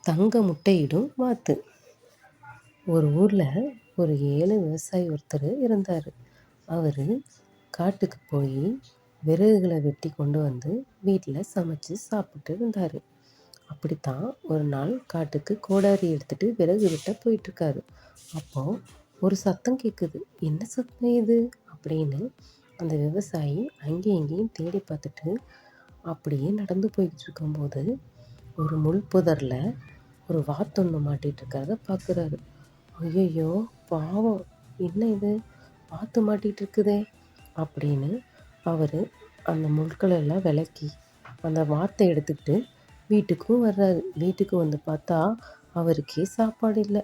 தங்க முட்டையிடும் வாத்து. ஒரு ஊரில் ஒரு ஏழை விவசாயி ஒருத்தர் இருந்தார். அவர் காட்டுக்கு போய் விறகுகளை வெட்டி கொண்டு வந்து வீட்டில் சமைச்சு சாப்பிட்டு இருந்தார். அப்படித்தான் ஒரு நாள் காட்டுக்கு கோடாரி எடுத்துகிட்டு விறகு வெட்ட போயிட்டுருக்காரு. அப்போது ஒரு சத்தம் கேட்குது. என்ன சத்தம் இது அப்படின்னு அந்த விவசாயி அங்கேயும் இங்கேயும் தேடி பார்த்துட்டு அப்படியே நடந்து போய்கிட்டு இருக்கும்போது ஒரு முள் புதரில் ஒரு வாத்தொன்று மாட்டிகிட்டு இருக்கிறத பார்க்குறாரு. ஐயையோ பாவம், என்ன இது வாத்து மாட்டிகிட்டு இருக்குதே அப்படின்னு அவர் அந்த முட்களை எல்லாம் விலக்கி அந்த வாத்தை எடுத்துக்கிட்டு வீட்டுக்கும் வர்றாரு. வீட்டுக்கு வந்து பார்த்தா அவருக்கே சாப்பாடு இல்லை.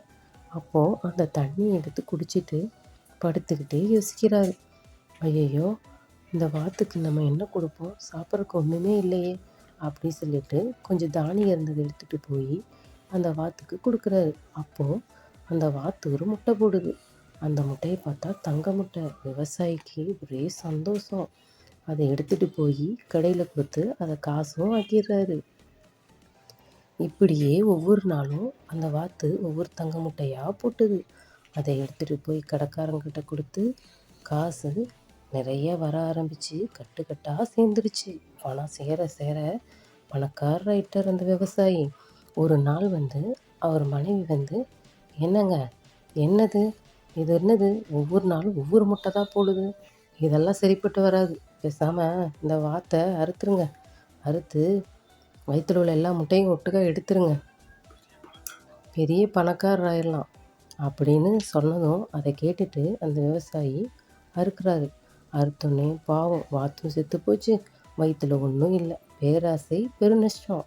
அப்போது அந்த தண்ணியை எடுத்து குடிச்சிட்டு படுத்துக்கிட்டே யோசிக்கிறாரு. ஐயையோ, இந்த வாத்துக்கு நம்ம என்ன கொடுப்போம், சாப்பிட்றதுக்கு ஒன்றுமே இல்லையே அப்படி சொல்லிட்டு கொஞ்சம் தானியம் இருந்ததை எடுத்துகிட்டு போய் அந்த வாத்துக்கு கொடுக்குறாரு. அப்போது அந்த வாத்து ஒரு முட்டை போடுது. அந்த முட்டையை பார்த்தா தங்க முட்டை. விவசாயிக்கு ஒரே சந்தோஷம். அதை எடுத்துகிட்டு போய் கடையில் கொடுத்து அதை காசும் ஆக்கிடுறாரு. இப்படியே ஒவ்வொரு நாளும் அந்த வாத்து ஒவ்வொரு தங்க முட்டையாக போட்டுது. அதை எடுத்துகிட்டு போய் கடைக்காரங்கிட்ட கொடுத்து காசு நிறைய வர ஆரம்பித்து கட்டுக்கட்டாக சேர்ந்துருச்சு. பணம் சேர சேர பணக்காரராயிட்டார் அந்த விவசாயி. ஒரு நாள் அவர் மனைவி என்னங்க, என்னது இது, என்னது ஒவ்வொரு நாளும் ஒவ்வொரு முட்டை தான் போடுது, இதெல்லாம் சரிப்பட்டு வராது, பேசாமல் இந்த வாத்தை அறுத்துருங்க, அறுத்து வயிற்றுல உள்ள எல்லா முட்டையும் ஒட்டுக்கா எடுத்துருங்க, பெரிய பணக்காரர் ஆயிடலாம் அப்படின்னு சொன்னதும் அதை கேட்டுட்டு அந்த விவசாயி அறுக்கிறாரு. அறுத்தோன்னே பாவம் வாத்தும் செத்து போச்சு, வயிற்றுல ஒன்றும் இல்லை. பேராசை பெருநஷ்டம்.